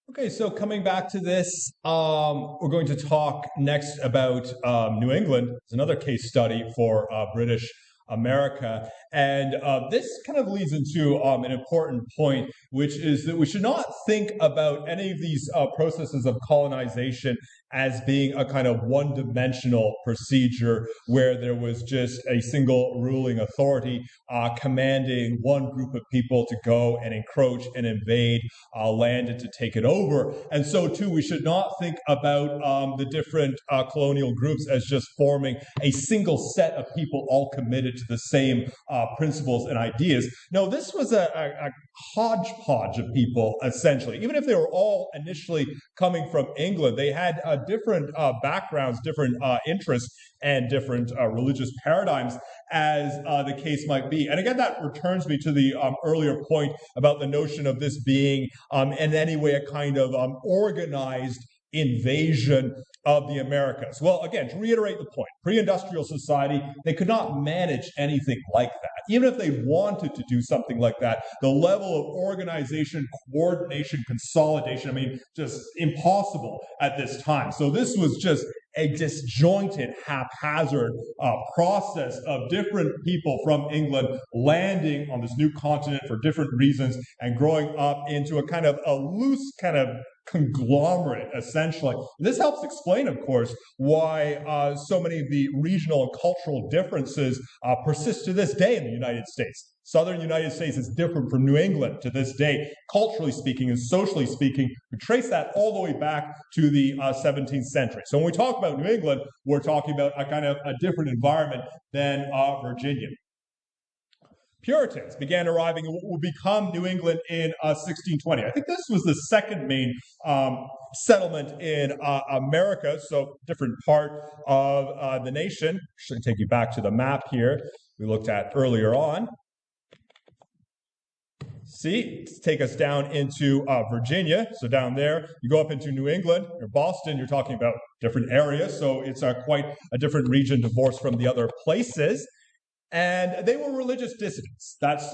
Okay, so coming back to this, we're going to talk next about New England. It's another case study for British America. And this kind of leads into an important point, which is that we should not think about any of these processes of colonization as being a kind of one-dimensional procedure where there was just a single ruling authority commanding one group of people to go and encroach and invade land and to take it over. And so, too, we should not think about the different colonial groups as just forming a single set of people all committed to the same principles and ideas. No, this was a hodgepodge of people, essentially. Even if they were all initially coming from England, they had different backgrounds, different interests, and different religious paradigms, as the case might be. And again, that returns me to the earlier point about the notion of this being in any way a kind of organized invasion of the Americas. Well, again, to reiterate the point, pre-industrial society, they could not manage anything like that. Even if they wanted to do something like that, the level of organization, coordination, consolidation, just impossible at this time. So this was just a disjointed, haphazard process of different people from England landing on this new continent for different reasons and growing up into a kind of a loose kind of conglomerate, essentially. This helps explain, of course, why so many of the regional and cultural differences persist to this day in the United States. Southern United States is different from New England to this day, culturally speaking and socially speaking. We trace that all the way back to the 17th century. So when we talk about New England, we're talking about a kind of a different environment than Virginia. Puritans began arriving in what would become New England in 1620. I think this was the second main settlement in America, so different part of the nation. Should take you back to the map here we looked at earlier on. See, take us down into Virginia. So down there, you go up into New England or Boston, you're talking about different areas. So it's quite a different region divorced from the other places. And they were religious dissidents. That's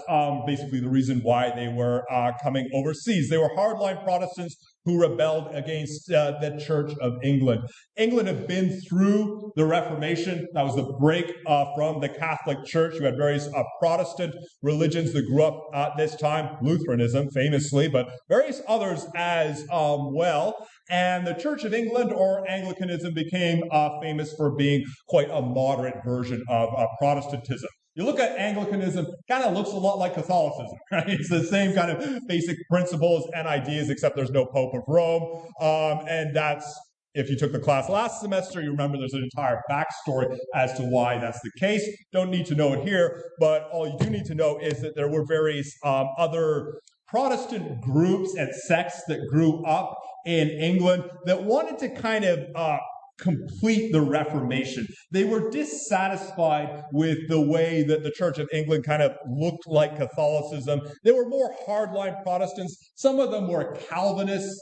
basically the reason why they were coming overseas. They were hardline Protestants who rebelled against the Church of England. England had been through the Reformation. That was the break from the Catholic Church. You had various Protestant religions that grew up at this time, Lutheranism famously, but various others as well. And the Church of England, or Anglicanism, became famous for being quite a moderate version of Protestantism. You look at Anglicanism, kind of looks a lot like Catholicism, right? It's the same kind of basic principles and ideas, except there's no Pope of Rome. And that's, if you took the class last semester, you remember there's an entire backstory as to why that's the case. Don't need to know it here, but all you do need to know is that there were various other Protestant groups and sects that grew up in England that wanted to kind of complete the Reformation. They were dissatisfied with the way that the Church of England kind of looked like Catholicism. They were more hardline Protestants. Some of them were Calvinists.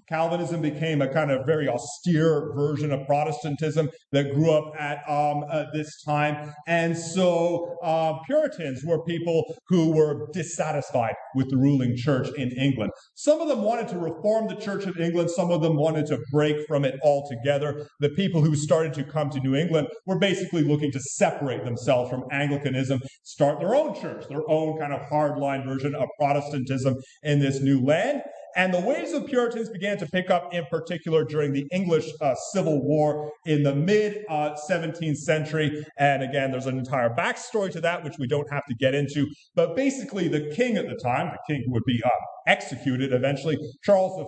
Calvinism became a kind of very austere version of Protestantism that grew up at this time. And so Puritans were people who were dissatisfied with the ruling church in England. Some of them wanted to reform the Church of England. Some of them wanted to break from it altogether. The people who started to come to New England were basically looking to separate themselves from Anglicanism, start their own church, their own kind of hardline version of Protestantism in this new land. And the waves of Puritans began to pick up in particular during the English Civil War in the mid-17th century. And again, there's an entire backstory to that, which we don't have to get into. But basically, the king at the time, the king who would be executed eventually, Charles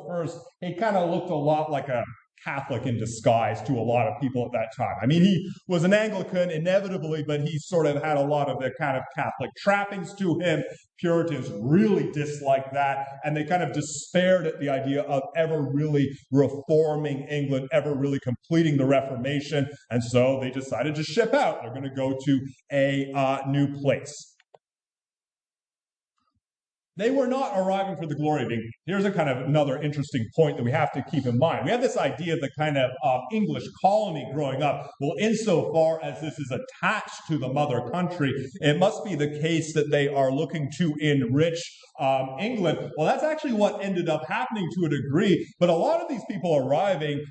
I, he kind of looked a lot like a Catholic in disguise to a lot of people at that time. He was an Anglican inevitably, but he sort of had a lot of the kind of Catholic trappings to him. Puritans really disliked that, and they kind of despaired at the idea of ever really reforming England, ever really completing the Reformation, and so they decided to ship out. They're going to go to a new place. They were not arriving for the glory of England. Here's a kind of another interesting point that we have to keep in mind. We have this idea of the kind of English colony growing up. Well, insofar as this is attached to the mother country, it must be the case that they are looking to enrich England. Well, that's actually what ended up happening to a degree. But a lot of these people arriving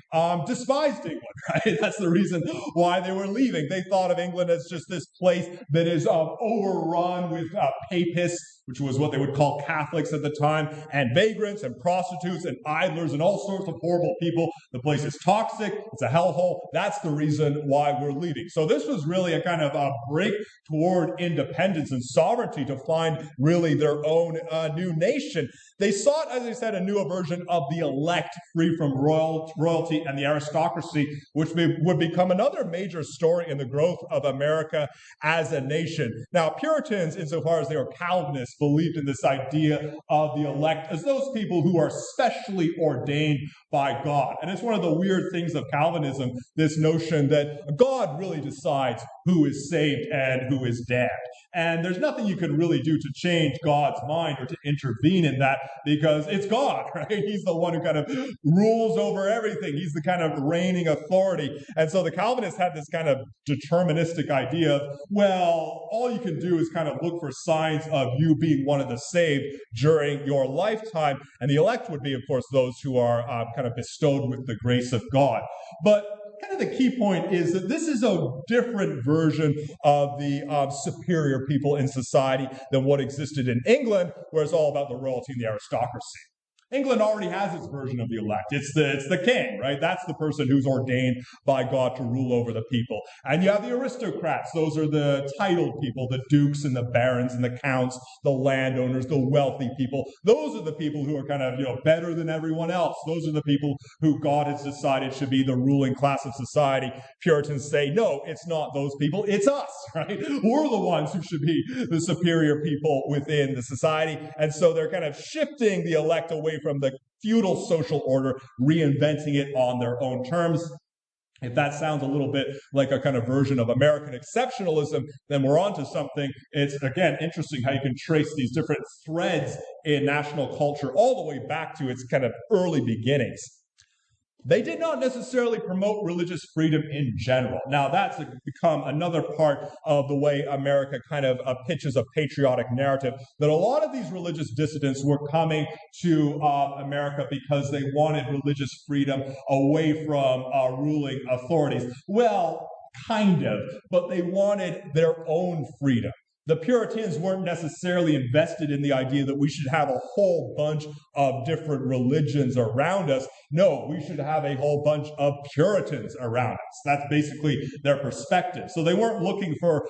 despised England, right? That's the reason why they were leaving. They thought of England as just this place that is overrun with papists, which was what they would call Catholics at the time, and vagrants and prostitutes and idlers and all sorts of horrible people. The place is toxic. It's a hellhole. That's the reason why we're leaving. So this was really a kind of a break toward independence and sovereignty to find really their own new nation. They sought, as I said, a new version of the elect, free from royalty and the aristocracy, which would become another major story in the growth of America as a nation. Now, Puritans, insofar as they were Calvinists, believed in this idea of the elect as those people who are specially ordained by God. And it's one of the weird things of Calvinism, this notion that God really decides who is saved and who is damned. And there's nothing you can really do to change God's mind or to intervene in that because it's God, right? He's the one who kind of rules over everything. He's the kind of reigning authority. And so the Calvinists had this kind of deterministic idea of, well, all you can do is kind of look for signs of you being one of the saved during your lifetime. And the elect would be, of course, those who are kind of bestowed with the grace of God. But kind of the key point is that this is a different version of the superior people in society than what existed in England, where it's all about the royalty and the aristocracy. England already has its version of the elect. It's the king, right? That's the person who's ordained by God to rule over the people. And you have the aristocrats. Those are the titled people, the dukes and the barons and the counts, the landowners, the wealthy people. Those are the people who are kind of, better than everyone else. Those are the people who God has decided should be the ruling class of society. Puritans say, no, it's not those people. It's us, right? We're the ones who should be the superior people within the society. And so they're kind of shifting the elect away from the feudal social order, reinventing it on their own terms. If that sounds a little bit like a kind of version of American exceptionalism, then we're on to something. It's, again, interesting how you can trace these different threads in national culture all the way back to its kind of early beginnings. They did not necessarily promote religious freedom in general. Now, that's become another part of the way America kind of pitches a patriotic narrative, that a lot of these religious dissidents were coming to America because they wanted religious freedom away from ruling authorities. Well, kind of, but they wanted their own freedom. The Puritans weren't necessarily invested in the idea that we should have a whole bunch of different religions around us. No, we should have a whole bunch of Puritans around us. That's basically their perspective. So they weren't looking for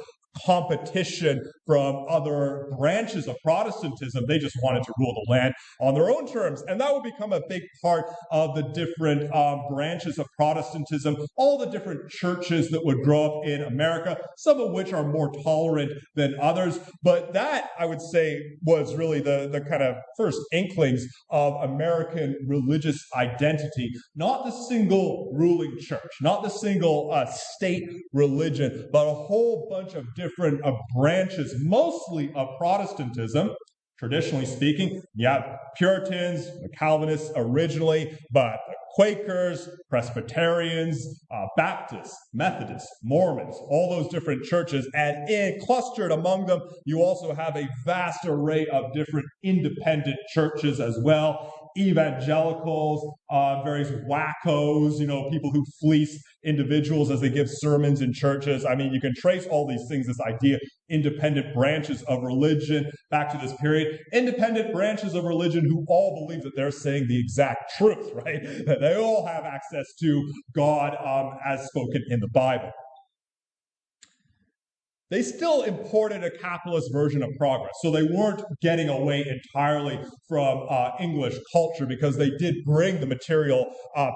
competition from other branches of Protestantism. They just wanted to rule the land on their own terms. And that would become a big part of the different branches of Protestantism, all the different churches that would grow up in America, some of which are more tolerant than others. But that, I would say, was really the kind of first inklings of American religious identity, not the single ruling church, not the single state religion, but a whole bunch of different branches, mostly of Protestantism. Traditionally speaking, you have Puritans, the Calvinists originally, but Quakers, Presbyterians, Baptists, Methodists, Mormons, all those different churches. And clustered among them, you also have a vast array of different independent churches as well. Evangelicals, various wackos, people who fleece individuals as they give sermons in churches. I mean, you can trace all these things, this idea, independent branches of religion back to this period. Independent branches of religion who all believe that they're saying the exact truth, right? That they all have access to God as spoken in the Bible. They still imported a capitalist version of progress. So they weren't getting away entirely from English culture because they did bring the material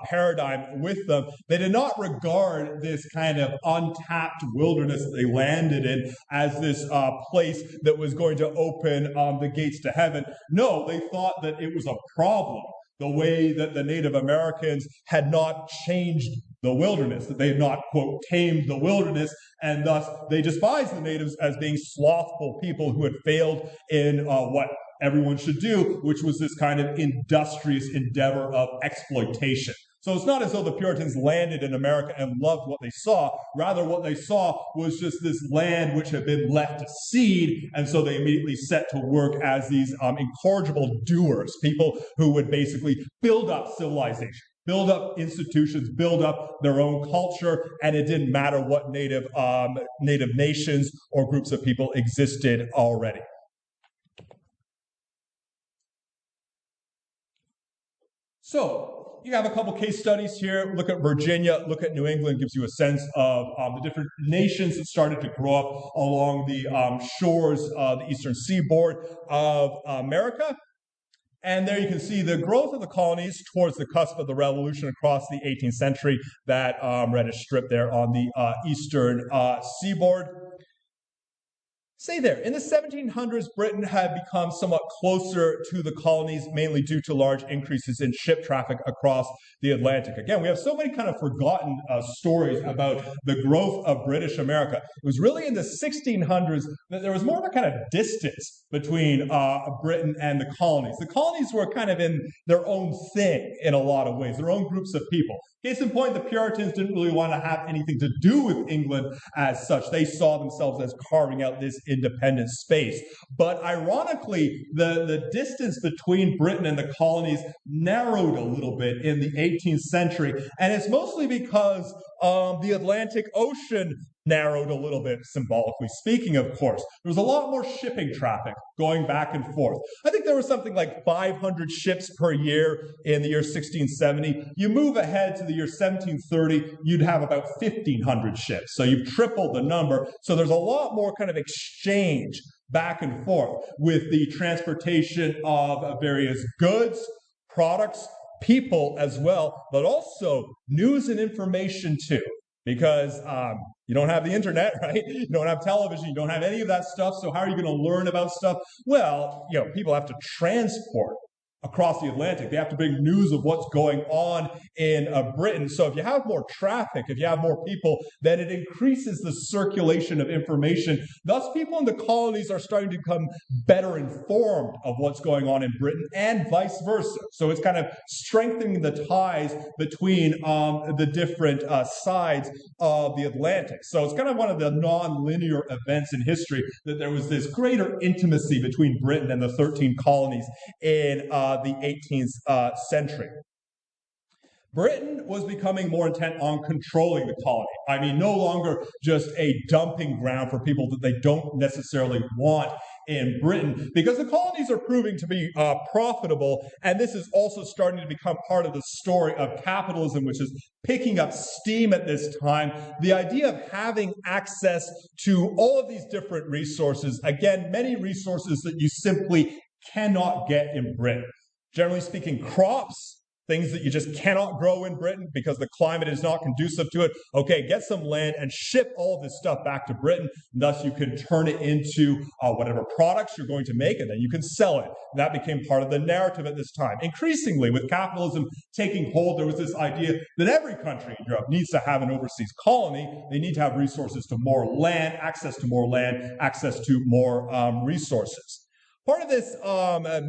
paradigm with them. They did not regard this kind of untapped wilderness that they landed in as this place that was going to open the gates to heaven. No, they thought that it was a problem. The way that the Native Americans had not changed the wilderness, that they had not, quote, tamed the wilderness, and thus they despised the natives as being slothful people who had failed in what everyone should do, which was this kind of industrious endeavor of exploitation. So it's not as though the Puritans landed in America and loved what they saw. Rather, what they saw was just this land which had been left to seed, and so they immediately set to work as these incorrigible doers, people who would basically build up civilization, build up institutions, build up their own culture, and it didn't matter what native nations or groups of people existed already. So, you have a couple case studies here. Look at Virginia, look at New England, gives you a sense of the different nations that started to grow up along the shores of the eastern seaboard of America. And there you can see the growth of the colonies towards the cusp of the Revolution across the 18th century, that reddish strip there on the eastern seaboard. Say there, in the 1700s, Britain had become somewhat closer to the colonies, mainly due to large increases in ship traffic across the Atlantic. Again, we have so many kind of forgotten stories about the growth of British America. It was really in the 1600s that there was more of a kind of distance between Britain and the colonies. The colonies were kind of in their own thing in a lot of ways, their own groups of people. Case in point, the Puritans didn't really want to have anything to do with England as such. They saw themselves as carving out this independent space. But ironically, the distance between Britain and the colonies narrowed a little bit in the 18th century. And it's mostly because the Atlantic Ocean narrowed a little bit, symbolically speaking, of course. There was a lot more shipping traffic going back and forth. I think there was something like 500 ships per year in the year 1670. You move ahead to the year 1730, you'd have about 1,500 ships. So you've tripled the number. So there's a lot more kind of exchange back and forth with the transportation of various goods, products, people as well, but also news and information too. Because you don't have the internet, right? You don't have television, you don't have any of that stuff. So how are you going to learn about stuff? Well, people have to transport across the Atlantic. They have to bring news of what's going on in Britain. So if you have more traffic, if you have more people, then it increases the circulation of information. Thus, people in the colonies are starting to become better informed of what's going on in Britain and vice versa. So it's kind of strengthening the ties between the different sides of the Atlantic. So it's kind of one of the non-linear events in history that there was this greater intimacy between Britain and the 13 colonies in the 18th century. Britain was becoming more intent on controlling the colony. I mean, no longer just a dumping ground for people that they don't necessarily want in Britain, because the colonies are proving to be profitable, and this is also starting to become part of the story of capitalism, which is picking up steam at this time. The idea of having access to all of these different resources, again, many resources that you simply cannot get in Britain. Generally speaking, crops, things that you just cannot grow in Britain because the climate is not conducive to it. Okay, get some land and ship all of this stuff back to Britain. Thus, you can turn it into whatever products you're going to make, and then you can sell it. That became part of the narrative at this time. Increasingly, with capitalism taking hold, there was this idea that every country in Europe needs to have an overseas colony. They need to have resources to more land, access to more land, access to more resources. Part of this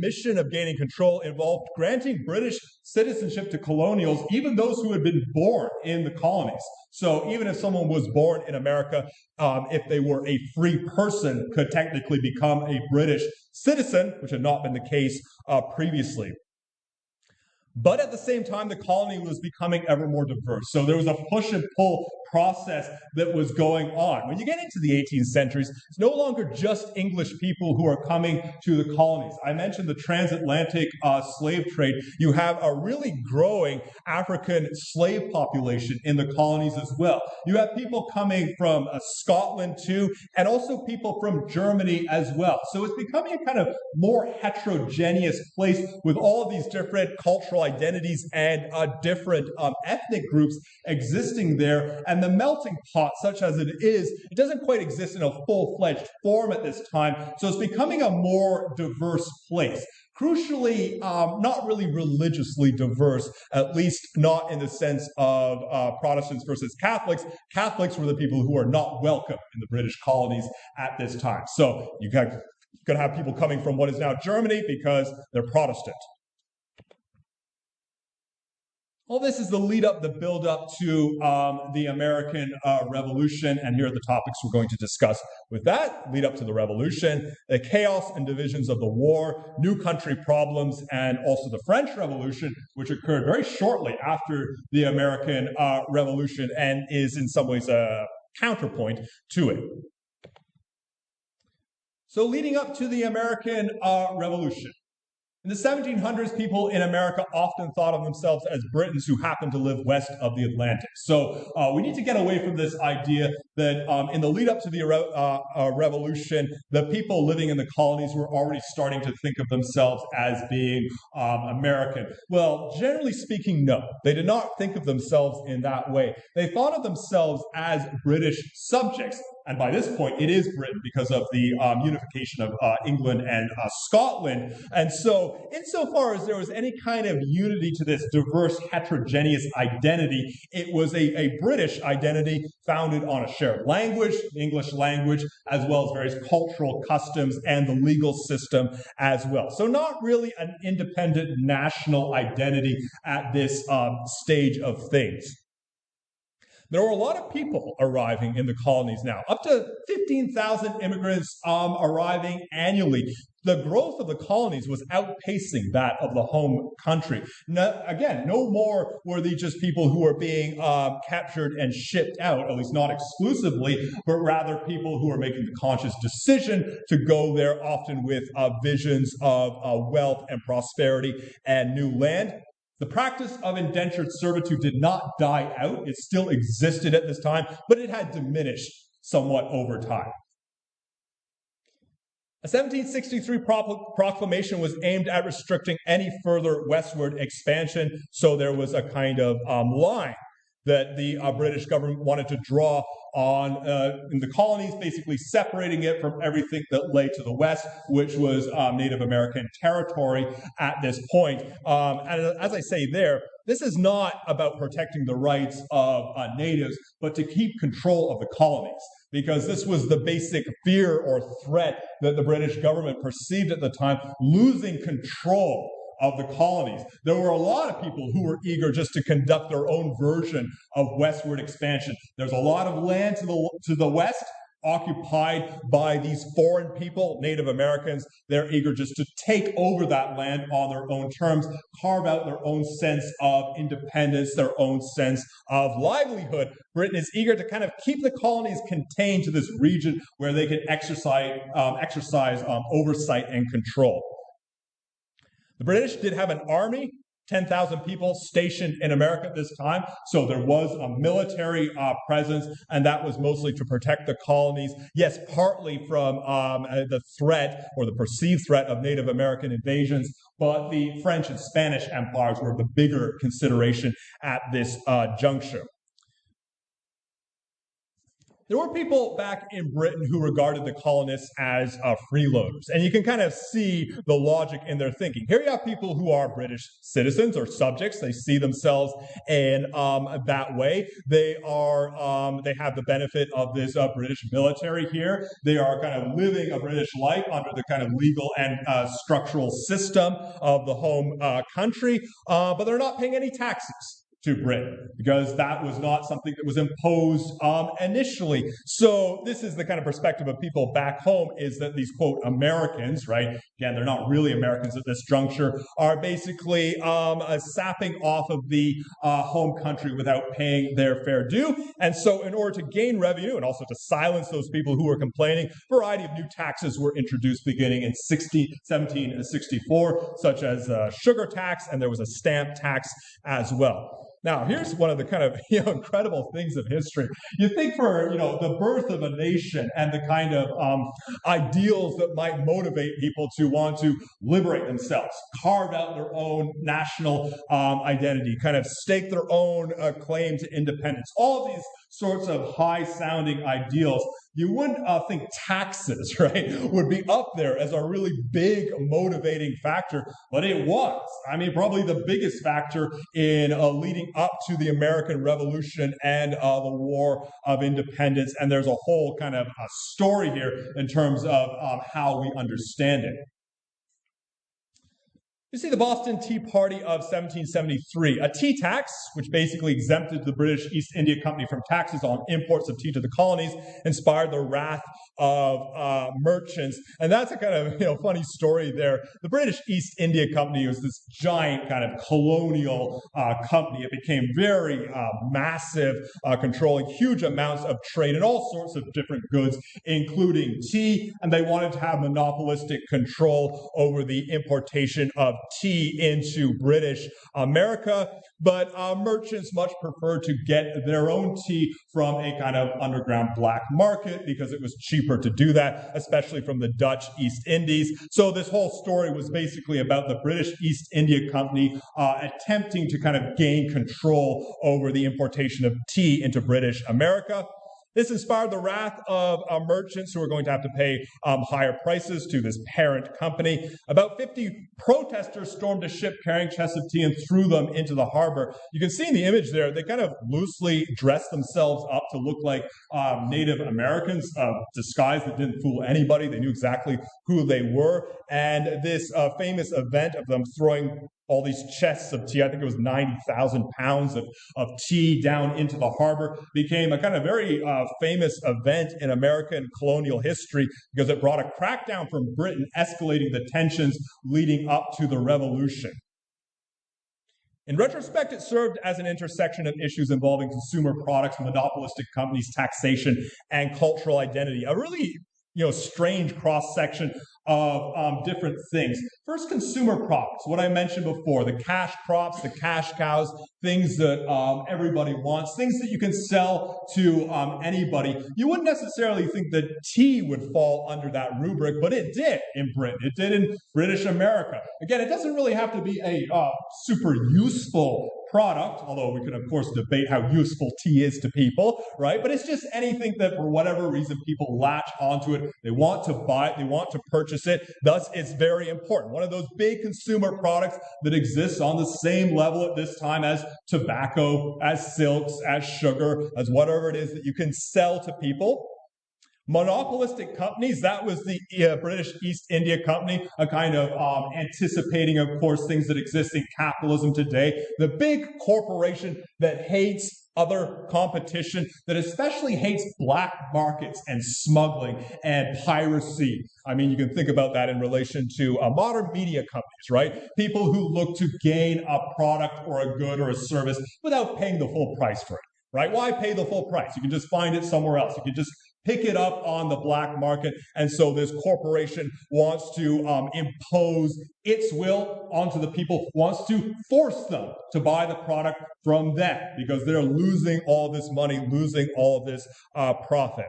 mission of gaining control involved granting British citizenship to colonials, even those who had been born in the colonies. So even if someone was born in America, if they were a free person, could technically become a British citizen, which had not been the case previously. But at the same time, the colony was becoming ever more diverse. So there was a push and pull process that was going on. When you get into the 18th centuries, it's no longer just English people who are coming to the colonies. I mentioned the transatlantic slave trade. You have a really growing African slave population in the colonies as well. You have people coming from Scotland too, and also people from Germany as well. So it's becoming a kind of more heterogeneous place with all of these different cultural identities and different ethnic groups existing there. And the melting pot, such as it is, it doesn't quite exist in a full-fledged form at this time. So it's becoming a more diverse place. Crucially, not really religiously diverse, at least not in the sense of Protestants versus Catholics. Catholics were the people who are not welcome in the British colonies at this time. So you have You're going to have people coming from what is now Germany because they're Protestant. All this is the lead up, the build up to the American Revolution, and here are the topics we're going to discuss with that. Lead up to the Revolution, the chaos and divisions of the war, new country problems, and also the French Revolution, which occurred very shortly after the American Revolution and is in some ways a counterpoint to it. So leading up to the American Revolution. In the 1700s, people in America often thought of themselves as Britons who happened to live west of the Atlantic. So we need to get away from this idea that in the lead up to the Revolution, the people living in the colonies were already starting to think of themselves as being American. Well, generally speaking, no. They did not think of themselves in that way. They thought of themselves as British subjects. And by this point, it is Britain because of the unification of England and Scotland. And so, insofar as there was any kind of unity to this diverse, heterogeneous identity, it was a British identity founded on a shared language, the English language, as well as various cultural customs and the legal system as well. So not really an independent national identity at this stage of things. There were a lot of people arriving in the colonies now, up to 15,000 immigrants arriving annually. The growth of the colonies was outpacing that of the home country. Again, no more were they just people who were being captured and shipped out, at least not exclusively, but rather people who were making the conscious decision to go there, often with visions of wealth and prosperity and new land. The practice of indentured servitude did not die out. It still existed at this time, but it had diminished somewhat over time. A 1763 proclamation was aimed at restricting any further westward expansion, so there was a kind of line that the British government wanted to draw on in the colonies, basically separating it from everything that lay to the west, which was Native American territory at this point. And as I say there, this is not about protecting the rights of natives, but to keep control of the colonies, because this was the basic fear or threat that the British government perceived at the time, losing control of the colonies. There were a lot of people who were eager just to conduct their own version of westward expansion. There's a lot of land to the west occupied by these foreign people, Native Americans. They're eager just to take over that land on their own terms, carve out their own sense of independence, their own sense of livelihood. Britain is eager to kind of keep the colonies contained to this region where they can exercise oversight and control. The British did have an army, 10,000 people stationed in America at this time, so there was a military presence, and that was mostly to protect the colonies. Yes, partly from the threat or the perceived threat of Native American invasions, but the French and Spanish empires were the bigger consideration at this juncture. There were people back in Britain who regarded the colonists as freeloaders, and you can kind of see the logic in their thinking. Here you have people who are British citizens or subjects. They see themselves in that way. They have the benefit of this British military here. They are kind of living a British life under the kind of legal and structural system of the home country, but they're not paying any taxes to Britain, because that was not something that was imposed initially. So this is the kind of perspective of people back home, is that these, quote, Americans, right, again, they're not really Americans at this juncture, are basically sapping off of the home country without paying their fair due. And so in order to gain revenue and also to silence those people who were complaining, a variety of new taxes were introduced beginning in 1764, such as sugar tax, and there was a stamp tax as well. Now, here's one of the kind of incredible things of history. You think for the birth of a nation and the kind of ideals that might motivate people to want to liberate themselves, carve out their own national identity, kind of stake their own claim to independence. All of these sorts of high-sounding ideals, you wouldn't think taxes, right, would be up there as a really big motivating factor, but it was. I mean, probably the biggest factor in leading up to the American Revolution and the War of Independence, and there's a whole kind of story here in terms of how we understand it. You see the Boston Tea Party of 1773, a tea tax, which basically exempted the British East India Company from taxes on imports of tea to the colonies, inspired the wrath of merchants. And that's a kind of funny story there. The British East India Company was this giant kind of colonial company. It became very massive, controlling huge amounts of trade and all sorts of different goods, including tea. And they wanted to have monopolistic control over the importation of tea into British America, but merchants much preferred to get their own tea from a kind of underground black market because it was cheaper to do that, especially from the Dutch East Indies. So this whole story was basically about the British East India Company attempting to kind of gain control over the importation of tea into British America. This inspired the wrath of merchants who are going to have to pay higher prices to this parent company. About 50 protesters stormed a ship carrying chests of tea and threw them into the harbor. You can see in the image there, they kind of loosely dressed themselves up to look like Native Americans, disguised that didn't fool anybody. They knew exactly who they were. And this famous event of them throwing all these chests of tea, I think it was 90,000 pounds of tea down into the harbor, became a kind of very famous event in American colonial history because it brought a crackdown from Britain, escalating the tensions leading up to the Revolution. In retrospect, it served as an intersection of issues involving consumer products, monopolistic companies, taxation, and cultural identity. A really strange cross-section of different things. First, consumer products, what I mentioned before, the cash crops, the cash cows, things that everybody wants, things that you can sell to anybody. You wouldn't necessarily think that tea would fall under that rubric, but it did in Britain. It did in British America. Again, it doesn't really have to be a super useful product, although we could, of course, debate how useful tea is to people, right? But it's just anything that, for whatever reason, people latch onto it. They want to buy it. They want to purchase it. Thus, it's very important. One of those big consumer products that exists on the same level at this time as tobacco, as silks, as sugar, as whatever it is that you can sell to people. Monopolistic companies, that was the British East India Company, a kind of anticipating, of course, things that exist in capitalism today. The big corporation that hates other competition, that especially hates black markets and smuggling and piracy. I mean, you can think about that in relation to modern media companies, right? People who look to gain a product or a good or a service without paying the full price for it, right? Why pay the full price? You can just find it somewhere else. You can just pick it up on the black market. And so this corporation wants to impose its will onto the people, wants to force them to buy the product from them because they're losing all this money, losing all of this profit.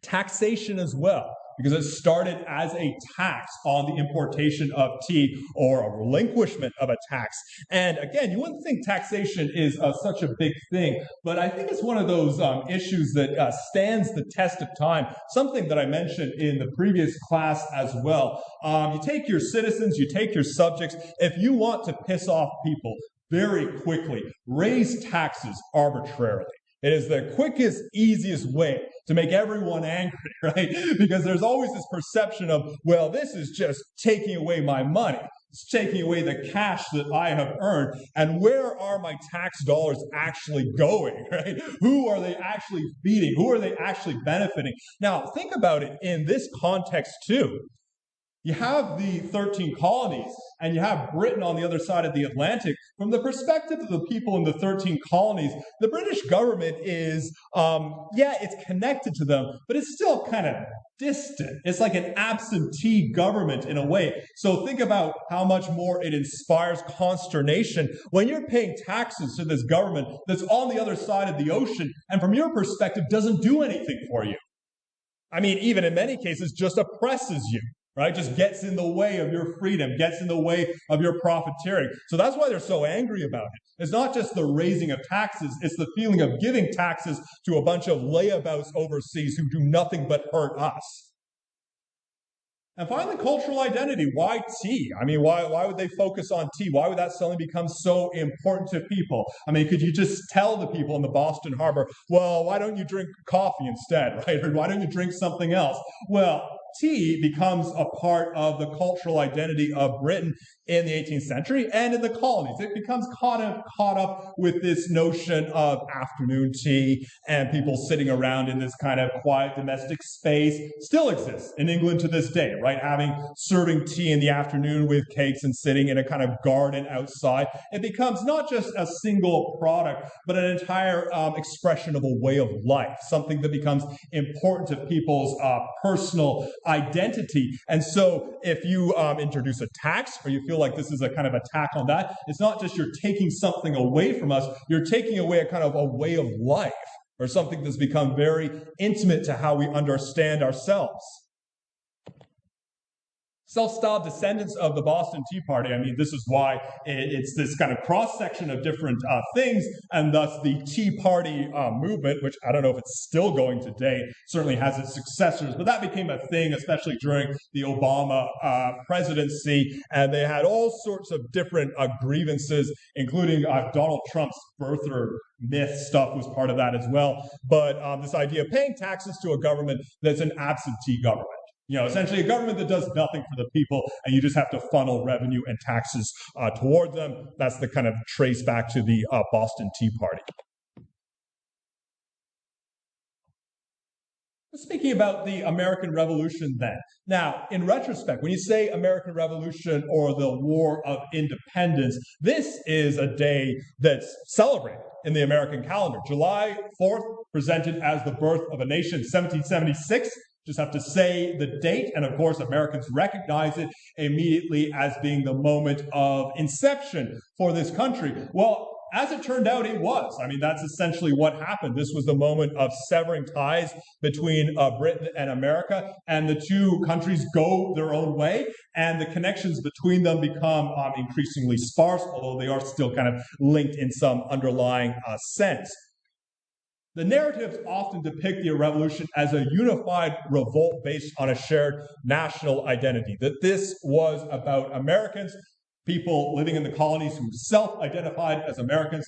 Taxation as well, because it started as a tax on the importation of tea or a relinquishment of a tax. And again, you wouldn't think taxation is such a big thing, but I think it's one of those issues that stands the test of time, something that I mentioned in the previous class as well. You take your citizens, you take your subjects, if you want to piss off people very quickly, raise taxes arbitrarily. It is the quickest, easiest way to make everyone angry, right? Because there's always this perception of, well, this is just taking away my money. It's taking away the cash that I have earned. And where are my tax dollars actually going, right? Who are they actually feeding? Who are they actually benefiting? Now, think about it in this context, too. You have the 13 colonies, and you have Britain on the other side of the Atlantic. From the perspective of the people in the 13 colonies, the British government is, it's connected to them, but it's still kind of distant. It's like an absentee government in a way. So think about how much more it inspires consternation when you're paying taxes to this government that's on the other side of the ocean, and from your perspective, doesn't do anything for you. I mean, even in many cases, just oppresses you. right? Just gets in the way of your freedom, gets in the way of your profiteering. So that's why they're so angry about it. It's not just the raising of taxes, it's the feeling of giving taxes to a bunch of layabouts overseas who do nothing but hurt us. And finally, cultural identity. Why tea? I mean, why would they focus on tea? Why would that suddenly become so important to people? I mean, could you just tell the people in the Boston Harbor, well, why don't you drink coffee instead, right? Or why don't you drink something else? Well, tea becomes a part of the cultural identity of Britain in the 18th century and in the colonies. It becomes caught up with this notion of afternoon tea and people sitting around in this kind of quiet domestic space. Still exists in England to this day, right? Serving tea in the afternoon with cakes and sitting in a kind of garden outside. It becomes not just a single product, but an entire expression of a way of life, something that becomes important to people's personal identity. And so if you introduce a tax, or you feel like this is a kind of attack on that, it's not just you're taking something away from us, you're taking away a kind of a way of life, or something that's become very intimate to how we understand ourselves. Self-styled descendants of the Boston Tea Party, I mean, this is why it's this kind of cross-section of different things, and thus the Tea Party movement, which I don't know if it's still going today, certainly has its successors, but that became a thing, especially during the Obama presidency, and they had all sorts of different grievances, including Donald Trump's birther myth stuff was part of that as well, but this idea of paying taxes to a government that's an absentee government. You know, essentially a government that does nothing for the people, and you just have to funnel revenue and taxes toward them. That's the kind of trace back to the Boston Tea Party. Speaking about the American Revolution then. Now, in retrospect, when you say American Revolution or the War of Independence, this is a day that's celebrated in the American calendar. July 4th, presented as the birth of a nation, 1776. Just have to say the date, and of course, Americans recognize it immediately as being the moment of inception for this country. Well, as it turned out, it was. I mean, that's essentially what happened. This was the moment of severing ties between Britain and America, and the two countries go their own way, and the connections between them become increasingly sparse, although they are still kind of linked in some underlying sense. The narratives often depict the revolution as a unified revolt based on a shared national identity, that this was about Americans, people living in the colonies who self-identified as Americans,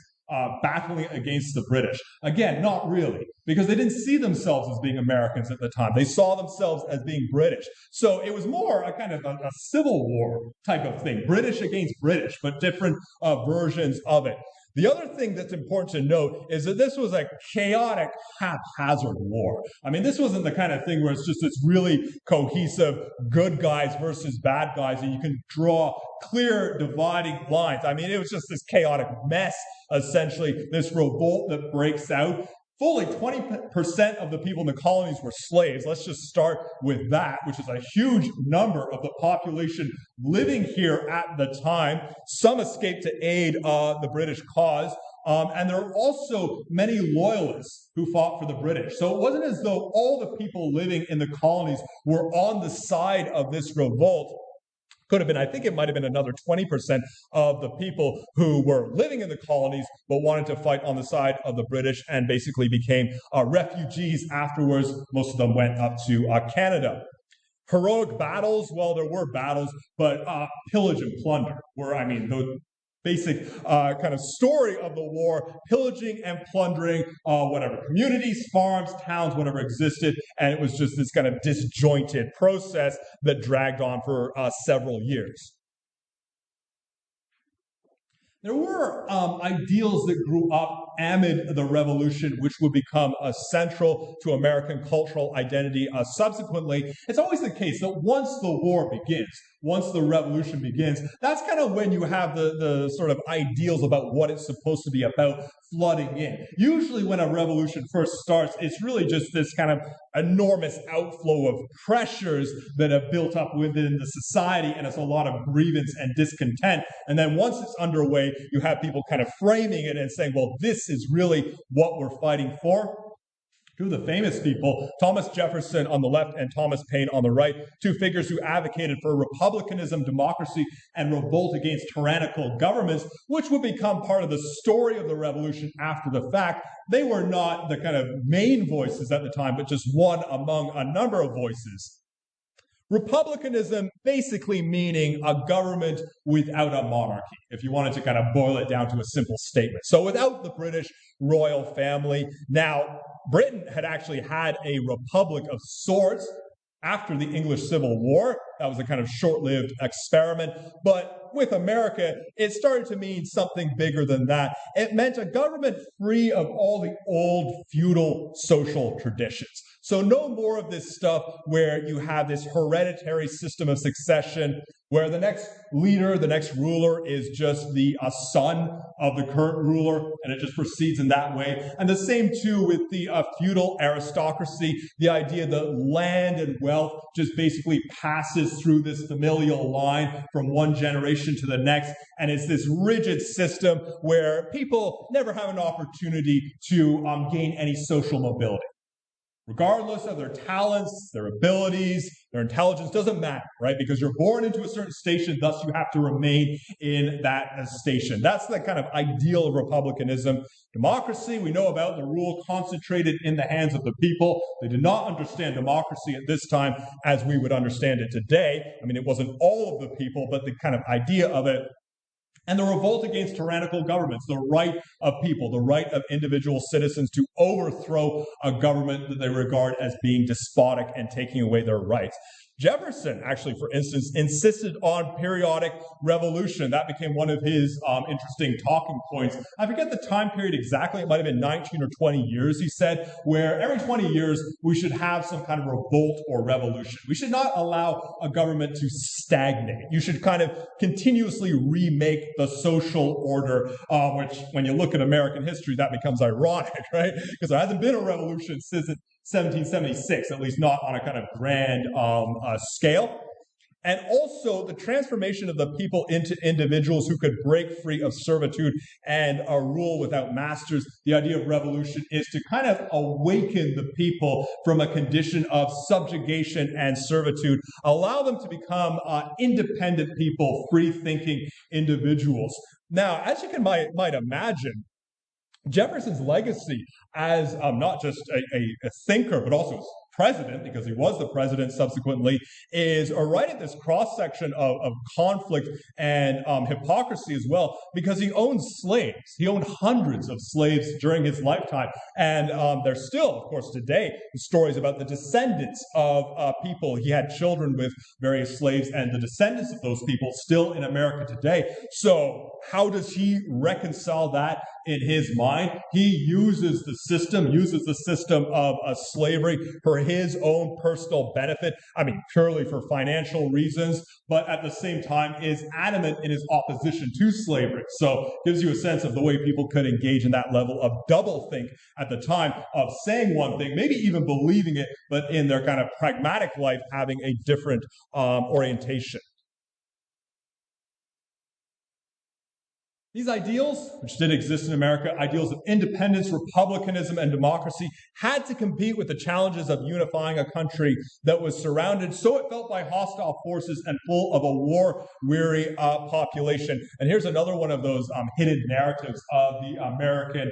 battling against the British. Again, not really, because they didn't see themselves as being Americans at the time. They saw themselves as being British. So it was more a kind of a civil war type of thing, British against British, but different versions of it. The other thing that's important to note is that this was a chaotic, haphazard war. I mean, this wasn't the kind of thing where it's just this really cohesive good guys versus bad guys, and you can draw clear dividing lines. I mean, it was just this chaotic mess, essentially, this revolt that breaks out. Fully 20% of the people in the colonies were slaves. Let's just start with that, which is a huge number of the population living here at the time. Some escaped to aid the British cause. And there were also many loyalists who fought for the British. So it wasn't as though all the people living in the colonies were on the side of this revolt. Could have been, I think it might have been another 20% of the people who were living in the colonies but wanted to fight on the side of the British and basically became refugees afterwards. Most of them went up to Canada. Heroic battles, well, there were battles, but pillage and plunder were, I mean, the basic kind of story of the war, pillaging and plundering whatever communities, farms, towns, whatever existed, and it was just this kind of disjointed process that dragged on for several years. There were ideals that grew up amid the revolution, which would become central to American cultural identity subsequently. It's always the case that once the war begins, once the revolution begins, that's kind of when you have the sort of ideals about what it's supposed to be about flooding in. Usually when a revolution first starts, it's really just this kind of enormous outflow of pressures that have built up within the society, and it's a lot of grievance and discontent. And then once it's underway, you have people kind of framing it and saying, well, this is really what we're fighting for. Two of the famous people, Thomas Jefferson on the left and Thomas Paine on the right, two figures who advocated for republicanism, democracy, and revolt against tyrannical governments, which would become part of the story of the revolution after the fact. They were not the kind of main voices at the time, but just one among a number of voices. Republicanism basically meaning a government without a monarchy, if you wanted to kind of boil it down to a simple statement. So without the British royal family. Now, Britain had actually had a republic of sorts after the English Civil War. That was a kind of short-lived experiment. But with America, it started to mean something bigger than that. It meant a government free of all the old feudal social traditions. So no more of this stuff where you have this hereditary system of succession where the next leader, the next ruler is just the son of the current ruler, and it just proceeds in that way. And the same too with the feudal aristocracy, the idea that land and wealth just basically passes through this familial line from one generation to the next, and it's this rigid system where people never have an opportunity to gain any social mobility. Regardless of their talents, their abilities, their intelligence, doesn't matter, right? Because you're born into a certain station, thus you have to remain in that station. That's the kind of ideal of republicanism. Democracy, we know about the rule concentrated in the hands of the people. They did not understand democracy at this time as we would understand it today. I mean, it wasn't all of the people, but the kind of idea of it. And the revolt against tyrannical governments, the right of people, the right of individual citizens to overthrow a government that they regard as being despotic and taking away their rights. Jefferson, actually, for instance, insisted on periodic revolution. That became one of his interesting talking points. I forget the time period exactly. It might have been 19 or 20 years, he said, where every 20 years we should have some kind of revolt or revolution. We should not allow a government to stagnate. You should kind of continuously remake the social order, which when you look at American history, that becomes ironic, right? Because there hasn't been a revolution since 1776, at least not on a kind of grand scale. And also the transformation of the people into individuals who could break free of servitude and rule without masters. The idea of revolution is to kind of awaken the people from a condition of subjugation and servitude, allow them to become independent people, free-thinking individuals. Now, as you might imagine, Jefferson's legacy as not just a thinker, but also as president, because he was the president subsequently, is right at this cross-section of conflict and hypocrisy as well, because he owned slaves. He owned hundreds of slaves during his lifetime. And there's still, of course, today, stories about the descendants of people. He had children with various slaves, and the descendants of those people still in America today. So how does he reconcile that in his mind? He uses the system of slavery for his own personal benefit. I mean, purely for financial reasons, but at the same time is adamant in his opposition to slavery. So gives you a sense of the way people could engage in that level of doublethink at the time of saying one thing, maybe even believing it, but in their kind of pragmatic life having a different orientation. These ideals, which did exist in America, ideals of independence, republicanism, and democracy, had to compete with the challenges of unifying a country that was surrounded, so it felt, by hostile forces and full of a war-weary population. And here's another one of those hidden narratives of the American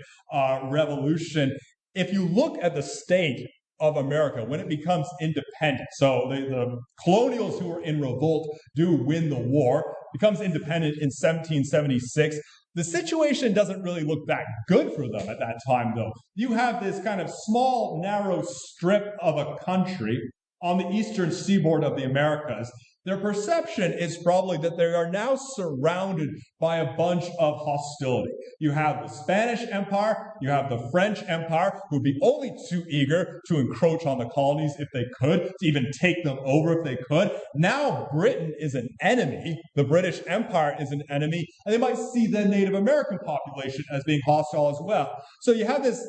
Revolution. If you look at the state of America when it becomes independent, so the colonials who were in revolt do win the war, becomes independent in 1776. The situation doesn't really look that good for them at that time, though. You have this kind of small, narrow strip of a country on the eastern seaboard of the Americas. Their perception is probably that they are now surrounded by a bunch of hostility. You have the Spanish Empire, you have the French Empire, who would be only too eager to encroach on the colonies if they could, to even take them over if they could. Now Britain is an enemy, the British Empire is an enemy, and they might see the Native American population as being hostile as well. So you have this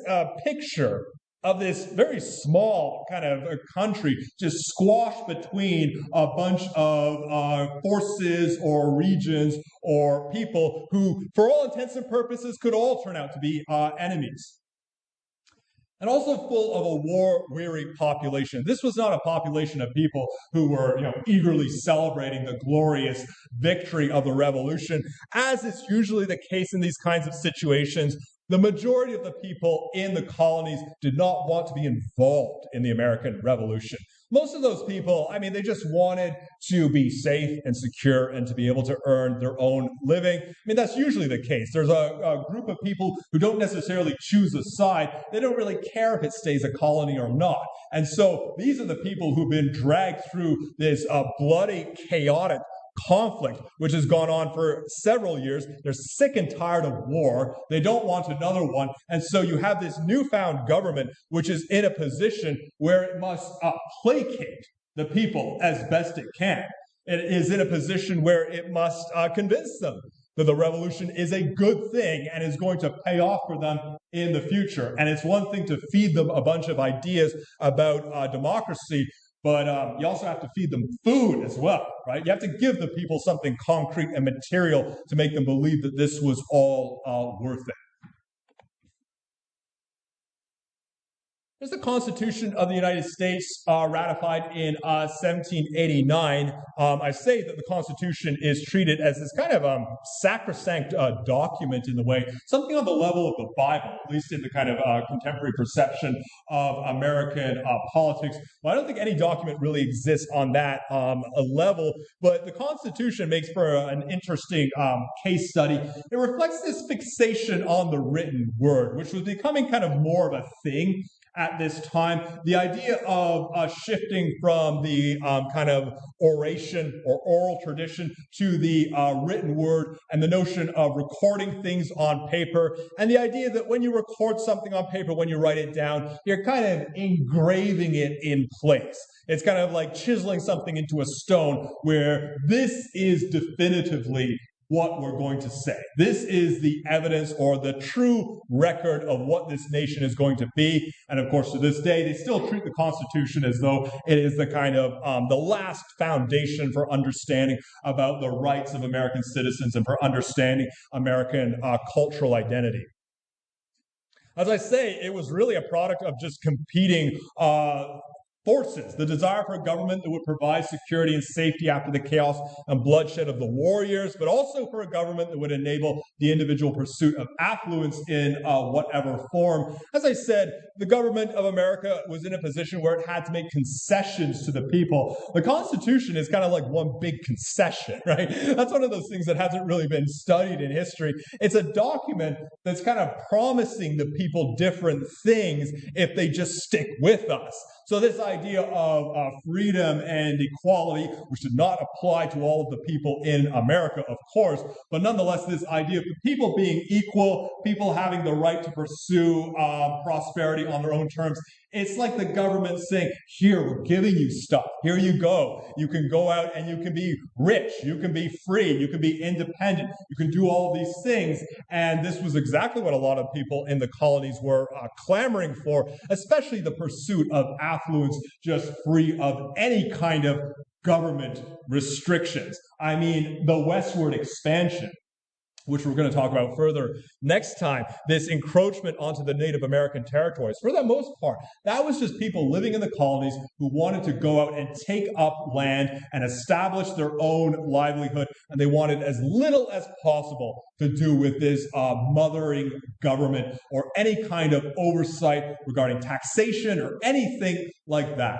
picture of this very small kind of a country just squashed between a bunch of forces or regions or people who, for all intents and purposes, could all turn out to be enemies. and also full of a war-weary population. This was not a population of people who were, eagerly celebrating the glorious victory of the revolution. As is usually the case in these kinds of situations, the majority of the people in the colonies did not want to be involved in the American Revolution. Most of those people, they just wanted to be safe and secure and to be able to earn their own living. That's usually the case. There's a group of people who don't necessarily choose a side. They don't really care if it stays a colony or not. And so these are the people who've been dragged through this bloody, chaotic conflict, which has gone on for several years. They're sick and tired of war. They don't want another one. And so you have this newfound government, which is in a position where it must placate the people as best it can. It is in a position where it must convince them that the revolution is a good thing and is going to pay off for them in the future. And it's one thing to feed them a bunch of ideas about democracy, but you also have to feed them food as well, right? You have to give the people something concrete and material to make them believe that this was all worth it. There's the Constitution of the United States ratified in 1789. I say that the Constitution is treated as this kind of sacrosanct document in the way, something on the level of the Bible, at least in the kind of contemporary perception of American politics. Well, I don't think any document really exists on that level, but the Constitution makes for an interesting case study. It reflects this fixation on the written word, which was becoming kind of more of a thing at this time. The idea of shifting from the kind of oration or oral tradition to the written word, and the notion of recording things on paper, and the idea that when you record something on paper, when you write it down, you're kind of engraving it in place. It's kind of like chiseling something into a stone, where this is definitively what we're going to say. This is the evidence or the true record of what this nation is going to be. And of course, to this day, they still treat the Constitution as though it is the kind of the last foundation for understanding about the rights of American citizens and for understanding American cultural identity. As I say, it was really a product of just competing forces, the desire for a government that would provide security and safety after the chaos and bloodshed of the war years, but also for a government that would enable the individual pursuit of affluence in whatever form. As I said, the government of America was in a position where it had to make concessions to the people. The Constitution is kind of like one big concession, right? That's one of those things that hasn't really been studied in history. It's a document that's kind of promising the people different things if they just stick with us. So this idea of freedom and equality, which did not apply to all of the people in America, of course, but nonetheless, this idea of the people being equal, people having the right to pursue prosperity on their own terms. It's like the government saying, here, we're giving you stuff. Here you go. You can go out and you can be rich. You can be free. You can be independent. You can do all of these things. And this was exactly what a lot of people in the colonies were clamoring for, especially the pursuit of affluence, just free of any kind of government restrictions. I mean, the westward expansion, which we're going to talk about further next time, this encroachment onto the Native American territories. For the most part, that was just people living in the colonies who wanted to go out and take up land and establish their own livelihood, and they wanted as little as possible to do with this mothering government or any kind of oversight regarding taxation or anything like that.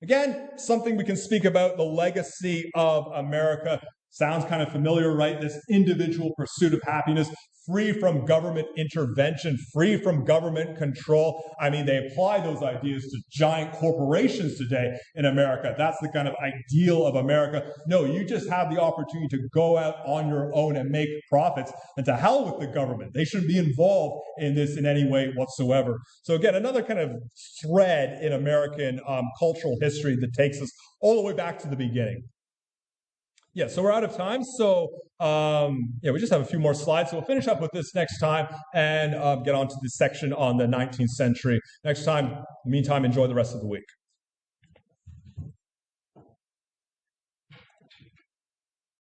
Again, something we can speak about, the legacy of America. Sounds kind of familiar, right? This individual pursuit of happiness, free from government intervention, free from government control. I mean, they apply those ideas to giant corporations today in America. That's the kind of ideal of America. No, you just have the opportunity to go out on your own and make profits, and to hell with the government. They shouldn't be involved in this in any way whatsoever. So again, another kind of thread in American cultural history that takes us all the way back to the beginning. Yeah, so we're out of time. So we just have a few more slides. So we'll finish up with this next time and get on to the section on the 19th century next time. In the meantime, enjoy the rest of the week.